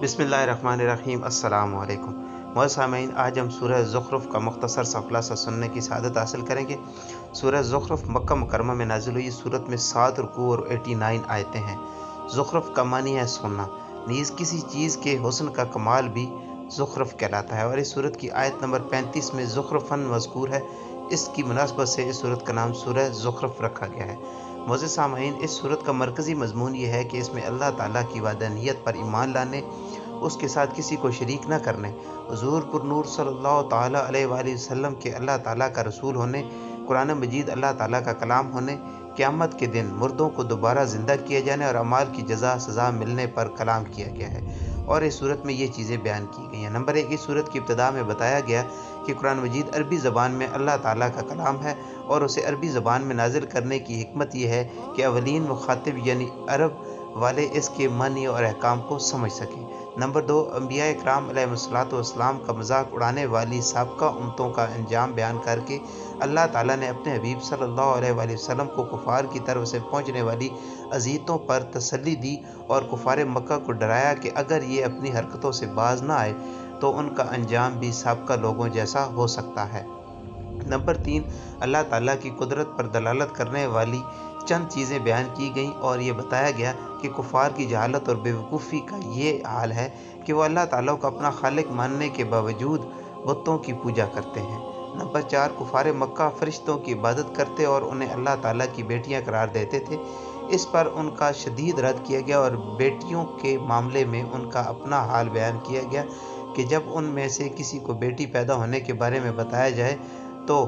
बिस्मिल्लाहिर्रहमानिर्रहीम। अस्सलाम वालेकुम। मोहतरम सामीन, आज हम सूरह ज़ुख़रुफ़ का मुख्तसर सा ख़ुलासा सुनने की सआदत हासिल करेंगे। सूरह ज़ुख़रुफ़ मक्का मुकर्रमा में नाज़िल हुई। सूरत में 7 रुकू और 89 आयतें हैं। ज़ुख़रुफ़ का मानी है सोना। नीज़ किसी चीज़ के हुस्न का कमाल भी ज़ुख़रुफ़ कहलाता है। और इस सूरत की आयत नंबर 35 में ज़ुख़रुफ़न मज़कूर है। इसकी मुनासबत से इस सूरत का नाम सूरह ज़ुख़रुफ़ रखा गया है। मोअज़्ज़िज़ सामीन, इस सूरत का मरकज़ी मज़मून ये है कि इसमें अल्लाह ताला की वहदानियत पर ईमान लाने, उसके साथ किसी को शरीक न करने, हुज़ूर पुरनूर सल्लल्लाहु ताला अलैहि वसल्लम के अल्लाह ताला का रसूल होने, कुरान मजीद अल्लाह ताला का कलाम होने, क़यामत के दिन मुर्दों को दोबारा ज़िंदा किए जाने और अमाल की जज़ा सज़ा मिलने पर कलाम किया गया है। और इस सूरत में ये चीज़ें बयान की गई हैं। नंबर 1, इस सूरत की इब्तिदा में बताया गया कि कुरान मजीद अरबी ज़बान में अल्लाह ताला का कलाम है और उसे अरबी ज़बान में नाज़िल करने की हिकमत यह है कि अवलीन मुखातिब यानी अरब वाले इसके मानी और अहकाम को समझ सकें। नंबर 2, अंबिया इकराम अलैहिस्सलाम का मजाक उड़ाने वाली साबका उम्मतों का अंजाम बयान करके अल्लाह ताला ने अपने हबीब सल्लल्लाहु अलैहि वसल्लम को कुफार की तरफ से पहुँचने वाली अज़ियतों पर तसल्ली दी और कुफार मक्का को डराया कि अगर ये अपनी हरकतों से बाज ना आए तो उनका अंजाम भी साबका लोगों जैसा हो सकता है। नंबर 3, अल्लाह ताला की कुदरत पर दलालत करने वाली चंद चीज़ें बयान की गईं और ये बताया गया कि कुफार की जहालत और बेवकूफ़ी का ये हाल है कि वो अल्लाह ताला को अपना खालिक मानने के बावजूद बुतों की पूजा करते हैं। नंबर 4, कुफार मक्का फरिश्तों की इबादत करते और उन्हें अल्लाह ताला की बेटियां करार देते थे। इस पर उनका शदीद रद्द किया गया और बेटियों के मामले में उनका अपना हाल बयान किया गया कि जब उनमें से किसी को बेटी पैदा होने के बारे में बताया जाए तो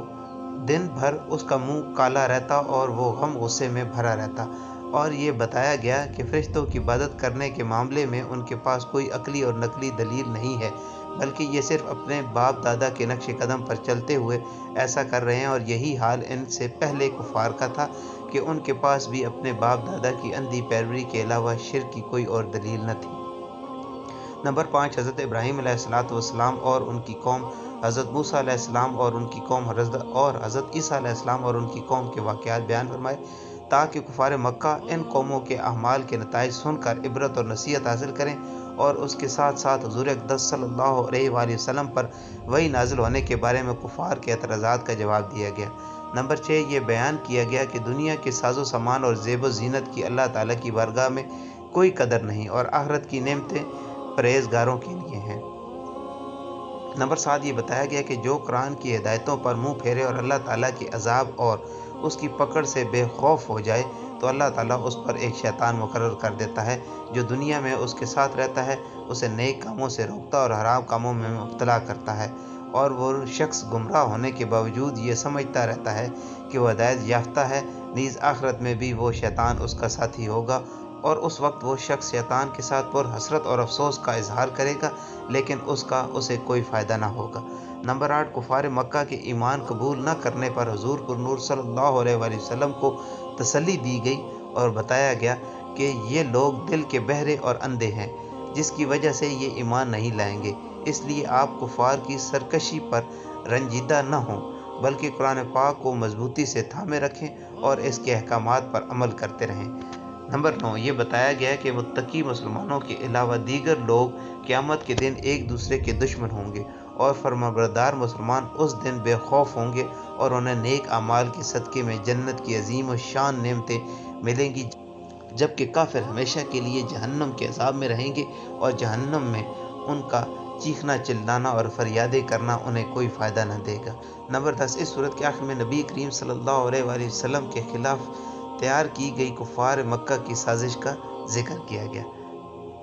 दिन भर उसका मुंह काला रहता और वो गम गुस्से में भरा रहता। और ये बताया गया कि फरिश्तों की इबादत करने के मामले में उनके पास कोई अकली और नकली दलील नहीं है, बल्कि ये सिर्फ अपने बाप दादा के नक्श कदम पर चलते हुए ऐसा कर रहे हैं। और यही हाल इनसे पहले कुफार का था कि उनके पास भी अपने बाप दादा की अंधी पैरवी के अलावा शिर्क की कोई और दलील न थी। नंबर 5, हज़रत इब्राहीम अलैहिस्सलाम और उनकी कौम, हज़रत मूसा अलैहिस्सलाम और उनकी कौम और हज़रत ईसा अलैहिस्सलाम और उनकी कौम के वाक़यात बयान फरमाए ताकि कुफार मक्का इन कौमों के अमाल के नताइज सुनकर इबरत और नसीहत हासिल करें। और उसके साथ साथ हुज़ूर अक़दस सल्लल्लाहु अलैहि वसल्लम पर वही नाजिल होने के बारे में कुफार के एतराज़ात का जवाब दिया गया। नंबर 6, ये बयान किया गया कि दुनिया के साजो सामान और ज़ेब ज़ीनत की अल्लाह ताला की बारगाह में कोई कदर नहीं और आखिरत की नेमतें परहेज़गारों के लिए हैं। नंबर 7, ये बताया गया कि जो कुरान की हिदायतों पर मुंह फेरे और अल्लाह ताला के अजाब और उसकी पकड़ से बेखौफ हो जाए तो अल्लाह ताला उस पर एक शैतान मुकर्रर कर देता है जो दुनिया में उसके साथ रहता है, उसे नेक कामों से रोकता और हराम कामों में मुब्तला करता है। और वो शख्स गुमराह होने के बावजूद ये समझता रहता है कि वह हिदायत याफ्ता है। नीज़ आखिरत में भी वो शैतान उसका साथी होगा और उस वक्त वो शख्स शैतान के साथ पुरहसरत और अफसोस का इजहार करेगा, लेकिन उसे कोई फ़ायदा ना होगा। नंबर 8, कुफार मक्का के ईमान कबूल न करने पर हुज़ूर पुरनूर सल्लल्लाहु अलैहि वसल्लम को तसल्ली दी गई और बताया गया कि ये लोग दिल के बहरे और अंधे हैं, जिसकी वजह से ये ईमान नहीं लाएंगे। इसलिए आप कुफार की सरकशी पर रंजीदा न हों, बल्कि कुरान पाक को मजबूती से थामे रखें और इसके अहकामात पर अमल करते रहें। नंबर 9, ये बताया गया कि मुत्तकी मुसलमानों के अलावा दीगर लोग क़यामत के दिन एक दूसरे के दुश्मन होंगे और फरमाबरदार मुसलमान उस दिन बेखौफ होंगे और उन्हें नेक अमाल के सदक़े में जन्नत की अजीम और शान नेमतें मिलेंगी, जबकि काफिर हमेशा के लिए जहन्नम के अज़ाब में रहेंगे और जहन्नम में उनका चीखना चिल्लाना और फरियादें करना उन्हें कोई फ़ायदा न देगा। नंबर 10, इस सूरत के आखिर में नबी करीम सल्लल्लाहु अलैहि वसल्लम के खिलाफ तैयार की गई कुफार मक्का की साजिश का जिक्र किया गया।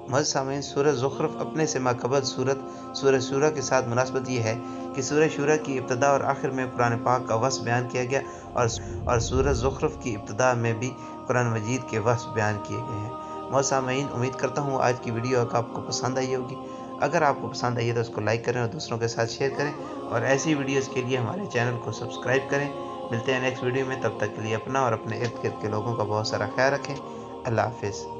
मोअज़्ज़िज़ सामीन, सूरह ज़ुख़रुफ़ अपने से माक़बल सूरह शूरा के साथ मुनासबत ये है कि सूरह शूरा की इब्तिदा और आखिर में कुरान पाक का वस्फ़ बयान किया गया और सूरह ज़ुख़रुफ़ की इब्तिदा में भी कुरान मजीद के वस्फ़ बयान किए गए हैं। मोअज़्ज़िज़ सामीन, उम्मीद करता हूँ आज की वीडियो आपको पसंद आई होगी। अगर आपको पसंद आई है तो उसको लाइक करें और दूसरों के साथ शेयर करें और ऐसी वीडियोज़ के लिए हमारे चैनल को सब्सक्राइब करें। मिलते हैं नेक्स्ट वीडियो में, तब तक के लिए अपना और अपने इर्द गिर्द के लोगों का बहुत सारा ख्याल रखें। अल्लाह हाफ़िज़।